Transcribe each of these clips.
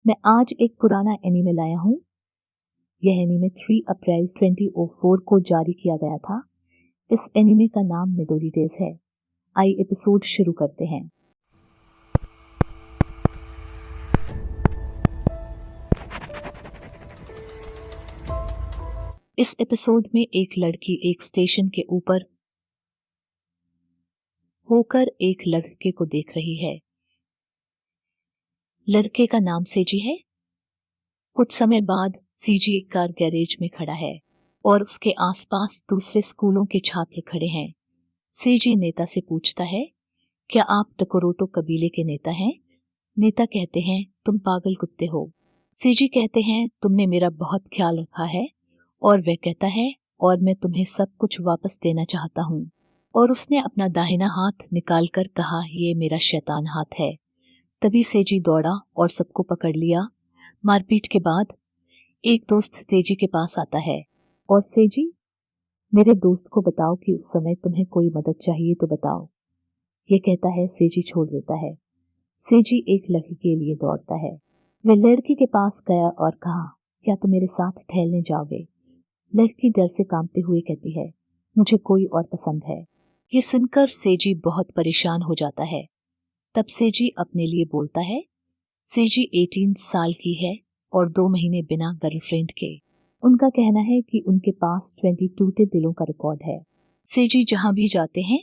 मैं आज एक पुराना एनीमे लाया हूँ। यह एनीमे 3 अप्रैल 2004 को जारी किया गया था। इस एनीमे का नाम मिडोरी डेज है। आइए एपिसोड शुरू करते हैं। इस एपिसोड में एक लड़की एक स्टेशन के ऊपर होकर एक लड़के को देख रही है। लड़के का नाम सेजी है। कुछ समय बाद सीजी एक कार गैरेज में खड़ा है और उसके आसपास दूसरे स्कूलों के छात्र खड़े हैं। सीजी नेता से पूछता है, क्या आप टकोरोटो कबीले के नेता हैं? नेता कहते हैं, तुम पागल कुत्ते हो। सीजी कहते हैं, तुमने मेरा बहुत ख्याल रखा है। और वह कहता है, और मैं तुम्हें सब कुछ वापस देना चाहता हूँ। और उसने अपना दाहिना हाथ निकालकर कहा, ये मेरा शैतान हाथ है। तभी सेजी दौड़ा और सबको पकड़ लिया। मारपीट के बाद एक दोस्त सेजी के पास आता है और सेजी, मेरे दोस्त को बताओ कि उस समय तुम्हें कोई मदद चाहिए तो बताओ। ये कहता है, सेजी छोड़ देता है। सेजी एक लड़की के लिए दौड़ता है। वह लड़की के पास गया और कहा, क्या तुम मेरे साथ टहलने जाओगे? लड़की डर से कांपते हुए कहती है, मुझे कोई और पसंद है। ये सुनकर सेजी बहुत परेशान हो जाता है। तब सेजी अपने लिए बोलता है। सेजी 18 साल की है और 2 महीने बिना गर्लफ्रेंड के। उनका कहना है कि उनके पास 20 टूटे दिलों का रिकॉर्ड है। सेजी जहां भी जाते हैं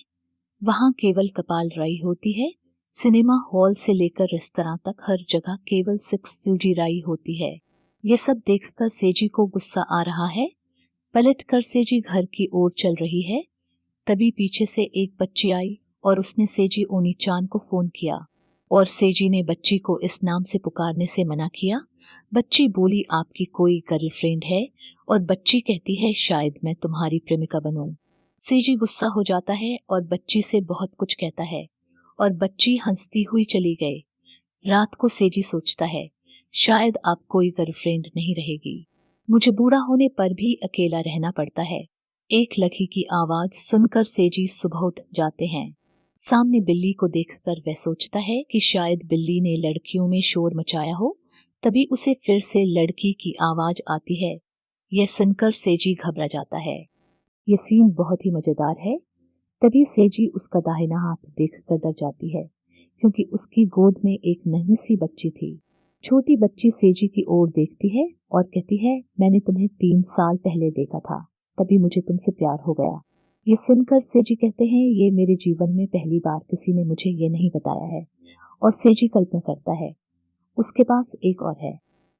वहां केवल कपाल राई होती है। सिनेमा हॉल से लेकर रेस्तरां तक हर जगह केवल 6 सूजी राई होती है। ये सब देखकर सेजी को गुस्सा आ रहा है। पलटकर सेजी घर की ओर चल रही है। तभी पीछे से एक बच्ची आई और उसने सेजी ओनी-चान को फोन किया और सेजी ने बच्ची को इस नाम से पुकारने से मना किया। बच्ची बोली, आपकी कोई गर्लफ्रेंड है? और बच्ची कहती है, शायद मैं तुम्हारी प्रेमिका बनूं। सेजी गुस्सा हो जाता है और बच्ची से बहुत कुछ कहता है और बच्ची हंसती हुई चली गई। रात को सेजी सोचता है, शायद अब कोई गर्लफ्रेंड नहीं रहेगी। मुझे बूढ़ा होने पर भी अकेला रहना पड़ता है। एक लड़की की आवाज सुनकर सेजी सुबह उठ जाते हैं। सामने बिल्ली को देखकर वह सोचता है कि शायद बिल्ली ने लड़कियों में शोर मचाया हो। तभी उसे फिर से लड़की की आवाज आती है। यह सुनकर सेजी घबरा जाता है। यह सीन बहुत ही मजेदार है। तभी सेजी उसका दाहिना हाथ देखकर डर जाती है क्योंकि उसकी गोद में एक नन्ही सी बच्ची थी। छोटी बच्ची सेजी की ओर देखती है और कहती है, मैंने तुम्हें 3 साल पहले देखा था, तभी मुझे तुमसे प्यार हो गया। ये सुनकर सेजी कहते हैं, ये मेरे जीवन में पहली बार किसी ने मुझे ये नहीं बताया है। और सेजी कल्पना करता है, उसके पास एक और है।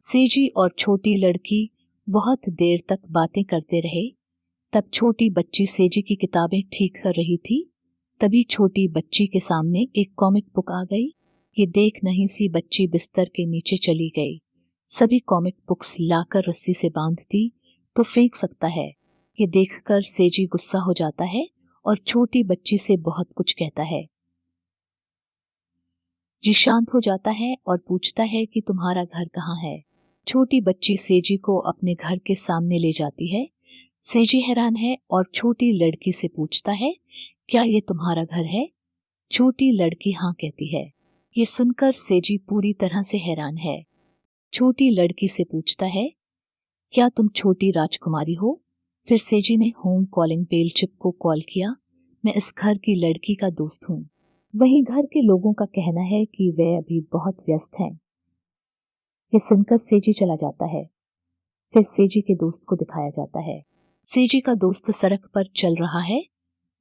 सेजी और छोटी लड़की बहुत देर तक बातें करते रहे। तब छोटी बच्ची सेजी की किताबें ठीक कर रही थी। तभी छोटी बच्ची के सामने एक कॉमिक बुक आ गई। ये देख नन्ही सी बच्ची बिस्तर के नीचे चली गई। सभी कॉमिक बुक्स लाकर रस्सी से बांध दी तो फेंक सकता है। ये देखकर सेजी गुस्सा हो जाता है और छोटी बच्ची से बहुत कुछ कहता है। जी शांत हो जाता है और पूछता है कि तुम्हारा घर कहाँ है। छोटी बच्ची सेजी को अपने घर के सामने ले जाती है। सेजी हैरान है और छोटी लड़की से पूछता है, क्या ये तुम्हारा घर है? छोटी लड़की हाँ कहती है। ये सुनकर सेजी पूरी तरह से हैरान है। छोटी लड़की से पूछता है, क्या तुम छोटी राजकुमारी हो? फिर सेजी ने होम कॉलिंग बेल चिप को कॉल किया। मैं इस घर की लड़की का दोस्त हूँ। वहीं घर के लोगों का कहना है कि वे अभी बहुत व्यस्त हैं। ये सुनकर सेजी चला जाता है। फिर सेजी के दोस्त को दिखाया जाता है। सेजी का दोस्त सड़क पर चल रहा है।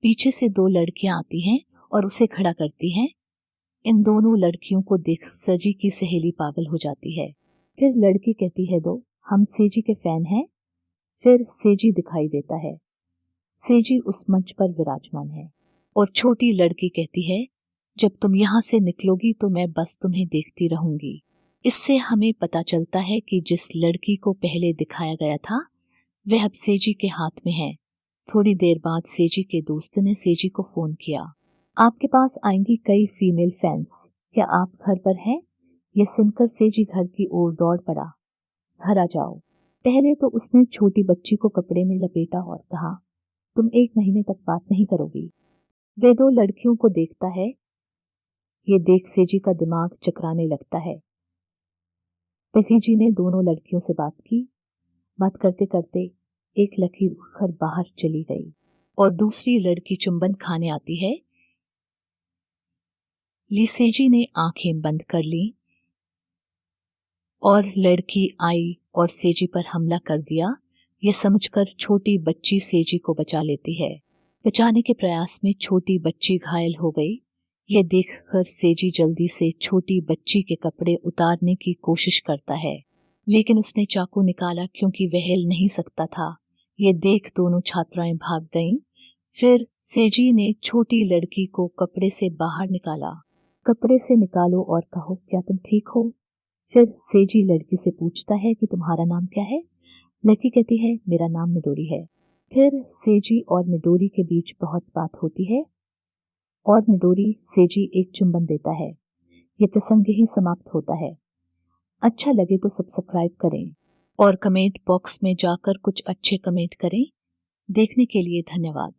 पीछे से 2 लड़कियां आती हैं और उसे खड़ा करती हैं। इन दोनों लड़कियों को देख सेजी की सहेली पागल हो जाती है। फिर लड़की कहती है, दो हम सेजी के फैन हैं। फिर सेजी दिखाई देता है। सेजी उस मंच पर विराजमान है और छोटी लड़की कहती है, जब तुम यहाँ से निकलोगी तो मैं बस तुम्हें देखती रहूंगी। इससे हमें पता चलता है कि जिस लड़की को पहले दिखाया गया था वह अब सेजी के हाथ में है। थोड़ी देर बाद सेजी के दोस्त ने सेजी को फोन किया। आपके पास आएंगी कई फीमेल फैंस, क्या आप घर पर हैं? यह सुनकर सेजी घर की ओर दौड़ पड़ा। घर आ जाओ। पहले तो उसने छोटी बच्ची को कपड़े में लपेटा और कहा, तुम 1 महीने तक बात नहीं करोगी। वे 2 लड़कियों को देखता है। ये देख सेजी का दिमाग चकराने लगता है। सीजी ने दोनों लड़कियों से बात की। बात करते करते एक लकीर उठकर बाहर चली गई और दूसरी लड़की चुंबन खाने आती है। सेजी ने आंखें बंद कर ली और लड़की आई और सेजी पर हमला कर दिया। यह समझकर छोटी बच्ची सेजी को बचा लेती है। बचाने के प्रयास में छोटी बच्ची घायल हो गई। यह देखकर सेजी जल्दी से छोटी बच्ची के कपड़े उतारने की कोशिश करता है, लेकिन उसने चाकू निकाला क्योंकि वह हिल नहीं सकता था। यह देख दोनों छात्राएं भाग गईं। फिर सेजी ने छोटी लड़की को कपड़े से बाहर निकाला। कपड़े से निकालो और कहो, क्या तुम ठीक हो? फिर सेजी लड़की से पूछता है कि तुम्हारा नाम क्या है? लड़की कहती है, मेरा नाम मिडोरी है। फिर सेजी और मिडोरी के बीच बहुत बात होती है और मिडोरी सेजी एक चुंबन देता है। यह प्रसंग ही समाप्त होता है। अच्छा लगे तो सब्सक्राइब करें और कमेंट बॉक्स में जाकर कुछ अच्छे कमेंट करें। देखने के लिए धन्यवाद।